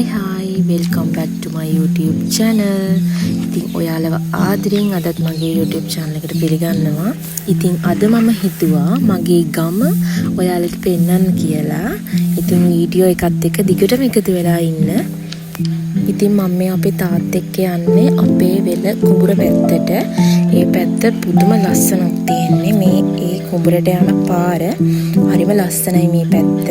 Hi, welcome back to my YouTube channel. ඉතින් ඔයාලව ආදරෙන් අදත් මගේ YouTube channel එකට පිළිගන්නවා. ඉතින් අද මම හිතුවා මගේ ගම ඔයාලට පෙන්නන්න කියලා. ඉතින් වීඩියෝ එකත් එක්ක දිගටම එකතු වෙලා ඉන්න. ඉතින් මම මේ අපේ තාත් එක්ක යන්නේ අපේ වෙල කුඹුර පැත්තට. ඒ පැත්ත පුදුම ලස්සනක් තියෙන්නේ. මේ ඒ කුඹුරට යන පාර හරිම ලස්සනයි මේ පැත්ත.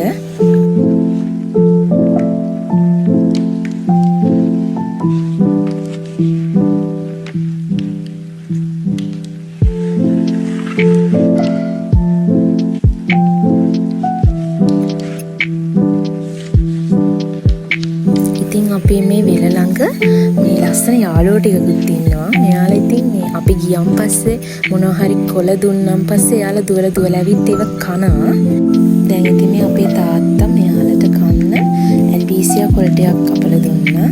අපි මේ වෙල ළඟ මේ ලස්සන යාළුවෝ ටිකකුත් ඉන්නවා. මෙයාලා ඉතින් මේ අපි ගියන් පස්සේ මොනවා හරි කොළ දුන්නම් පස්සේ එයාලා දුවලා ඇවිත් ඒක කනවා. දැන් ඉතින් මේ අපේ තාත්තා මෙයාලට කන්න ඇල්බීසියා කොළ ටිකක් කපලා දුන්නා.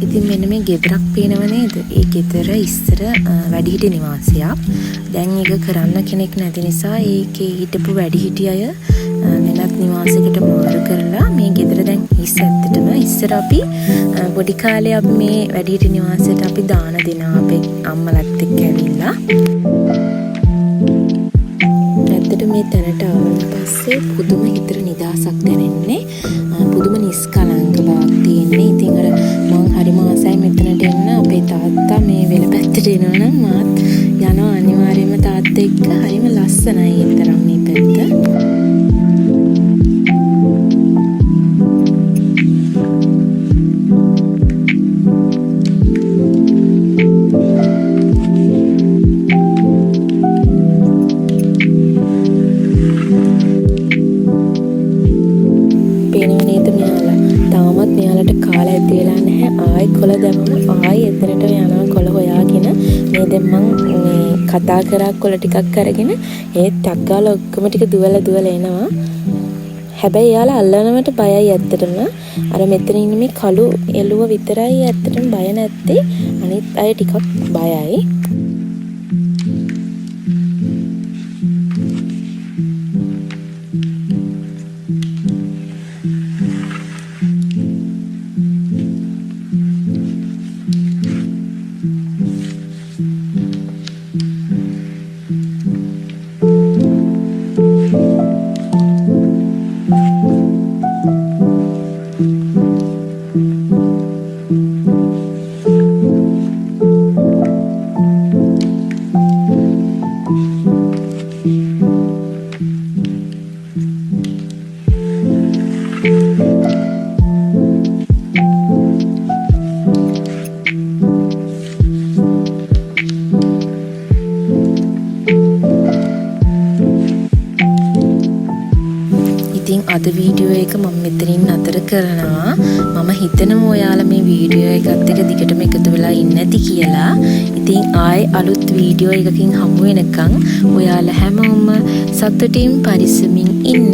ඉතින් මෙන්න මේ ගෙදරක් පේනව නේද? ඒ ගෙදර ඉස්සර වැඩිහිටි නිවාසයක්. දැන් ඒක කරන්න කෙනෙක් නැති නිසා ඒකේ හිටපු වැඩිහිටි අය වෙනත් නිවාසයකට මාරු කරලා මේ ගෙදර දැන් හිස් ඇත්තටම ඉස්සර අපි පොඩි කාලේ අපි මේ වැඩිහිටි නිවාසයට අපි දාන දෙනවා අපේ අම්මලත් එක්ක ඇවිල්ලා. ඇත්තට මේ තැනට ආවට පස්සේ පුදුම හිතට නිදහසක් දැනෙන්නේ. පුදුම නිස්කලංක බවක් තියෙන්නේ. ඉතින් අර මං හරිම ආසයි මෙතනට එන්න. අපේ තාත්තා මේ වෙල පැත්තට එනවනම් මාත් යනවා අනිවාර්යයෙන්ම තාත්තා එක්ක. හරිම ලස්සනයි ඒතරම් මේ පැත්ත. මෙයාලට කාලා ඇති වෙලා නැහැ. ආයි කොළ දැම්මම ආයි එතනට යනවා කොළ හොයාගෙන. මේ දැන් මං මේ කතා කරා කොළ ටිකක් අරගෙන ඒත් ටක් ගාලා ඔක්කොම ටික දුවලා එනවා. හැබැයි එයාලා අල්ලනවට බයයි ඇත්තටම. අර මෙතන ඉන්න මේ කළු එළුව විතරයි ඇත්තටම බය නැත්තේ. අනිත් අය ටිකක් බයයි. ඉතින් අද වීඩියෝ එක මම මෙතනින් නතර කරනවා. මම හිතනවා ඔයාලා මේ වීඩියෝ එකත් එක්ක දිගටම එකතු වෙලා ඉන්න ඇති කියලා. ඉතින් ආයේ අලුත් වීඩියෝ එකකින් හමු වෙනකන් ඔයාලා හැමෝම සතුටින් පරිස්සමින් ඉන්න.